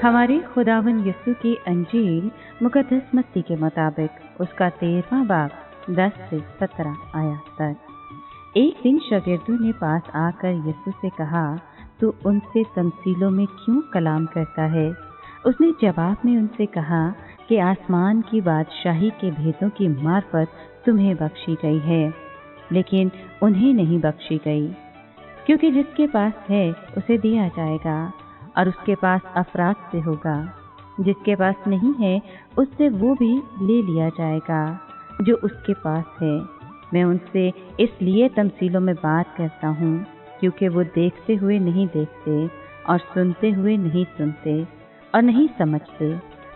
हमारे खुदावन यीशु की अंजील मुकद्दस मत्ती के मुताबिक उसका 13वां बाब 10 से 17 आयत तक। एक दिन शागिर्दों ने पास आकर यीशु से कहा, तू उनसे तमसीलों में क्यों कलाम करता है? उसने जवाब में उनसे कहा कि आसमान की बादशाही के भेदों की मार्फत तुम्हें बख्शी गई है, लेकिन उन्हें नहीं बख्शी गई। क्योंकि जिसके पास है उसे दिया जाएगा और उसके पास अफराद से होगा, जिसके पास नहीं है उससे वो भी ले लिया जाएगा जो उसके पास है। मैं उनसे इसलिए तमसीलों में बात करता हूँ क्योंकि वो देखते हुए नहीं देखते और सुनते हुए नहीं सुनते और नहीं समझते।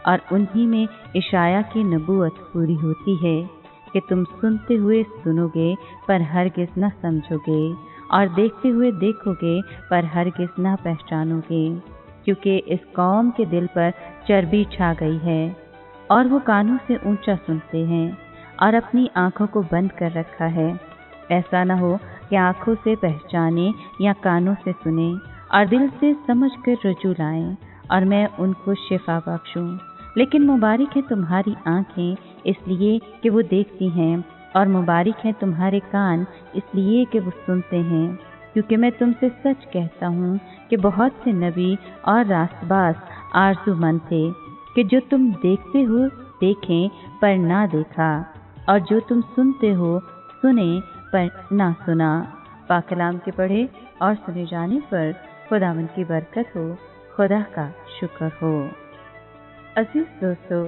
और उन्हीं में इशाया की नबूवत पूरी होती है कि तुम सुनते हुए सुनोगे पर हरगिज़ न समझोगे, और देखते हुए देखोगे पर हरगिज़ न पहचानोगे। क्योंकि इस कौम के दिल पर चर्बी छा गई है और वो कानों से ऊंचा सुनते हैं और अपनी आँखों को बंद कर रखा है। ऐसा न हो कि आँखों से पहचाने या कानों से सुने और दिल से समझ कर रुजू लाएं और मैं उनको शिफा बख्शूं। लेकिन मुबारक है तुम्हारी आँखें इसलिए कि वो देखती हैं, और मुबारक है तुम्हारे कान इसलिए कि वो सुनते हैं। क्योंकि मैं तुमसे सच कहता हूँ कि बहुत से नबी और रास्तबाज आरज़ूमंद थे कि जो तुम देखते हो देखें पर ना देखा, और जो तुम सुनते हो सुने पर ना सुना। पाक कलाम के पढ़े और सुने जाने पर खुदावंद की बरकत हो, खुदा का शुक्र हो। अजीज दोस्तों,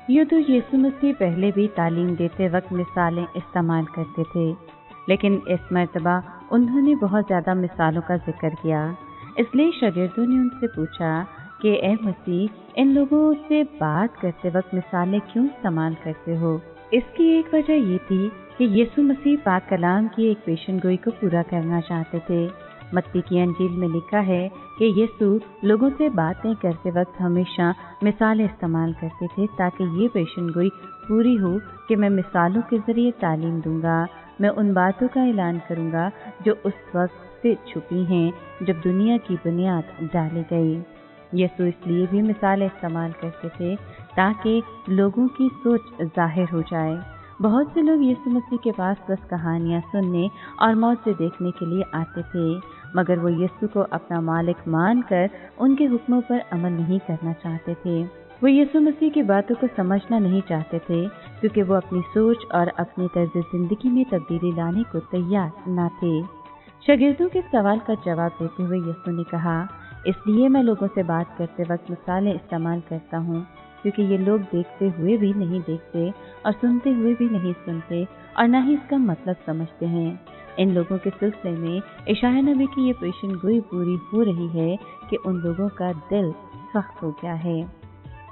यूँ तो यीशु मसीह पहले भी तालीम देते वक्त मिसालें इस्तेमाल करते थे, लेकिन इस मर्तबा उन्होंने बहुत ज़्यादा मिसालों का जिक्र किया। इसलिए शागिर्दों ने उनसे पूछा कि ए मसीह, इन लोगों से बात करते वक्त मिसालें क्यों इस्तेमाल करते हो? इसकी एक वजह ये थी कि यीशु मसीह पाक कलाम की एक पेशन गोई को पूरा करना चाहते थे। मत्ती की अंजील में लिखा है कि यीशु लोगों से बातें करते वक्त हमेशा मिसालें इस्तेमाल करते थे ताकि ये पेशन गोई पूरी हो कि मैं मिसालों के ज़रिए तालीम दूंगा, मैं उन बातों का ऐलान करूंगा जो उस वक्त से छुपी हैं जब दुनिया की बुनियाद डाली गई। यीशु इसलिए भी मिसालें इस्तेमाल करते थे ताकि लोगों की सोच जाहिर हो जाए। बहुत से लोग यीशु मसीह के पास बस कहानियाँ सुनने और मौत से देखने के लिए आते थे, मगर वो यीशु को अपना मालिक मानकर उनके हुक्मों पर अमल नहीं करना चाहते थे। वो यीशु मसीह की बातों को समझना नहीं चाहते थे क्योंकि वो अपनी सोच और अपनी तर्ज जिंदगी में तब्दीली लाने को तैयार न थे। शागिर्दों के सवाल का जवाब देते हुए यीशु ने कहा, इसलिए मैं लोगों से बात करते वक्त मिसालें इस्तेमाल करता हूँ क्योंकि ये लोग देखते हुए भी नहीं देखते और सुनते हुए भी नहीं सुनते और न ही इसका मतलब समझते हैं। इन लोगों के सिलसिले में इशाया नबी की ये पेशन गोई पूरी हो रही है कि उन लोगों का दिल सख्त हो गया है।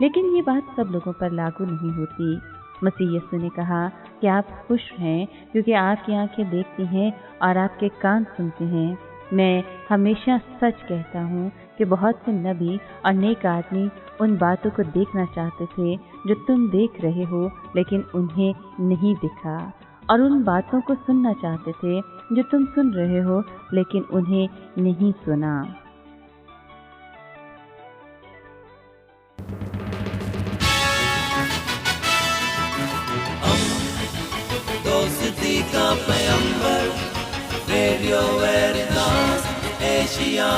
लेकिन ये बात सब लोगों पर लागू नहीं होती। मसीह यीशु ने कहा कि आप खुश हैं क्योंकि आपकी आंखें देखती हैं और आपके कान सुनते हैं। मैं हमेशा सच कहता हूँ कि बहुत से नबी और नेक आदमी उन बातों को देखना चाहते थे जो तुम देख रहे हो लेकिन उन्हें नहीं दिखा, और उन बातों को सुनना चाहते थे जो तुम सुन रहे हो लेकिन उन्हें नहीं सुना। दोस्ती का पैगंबर, रेडियो वेरितास एशिया।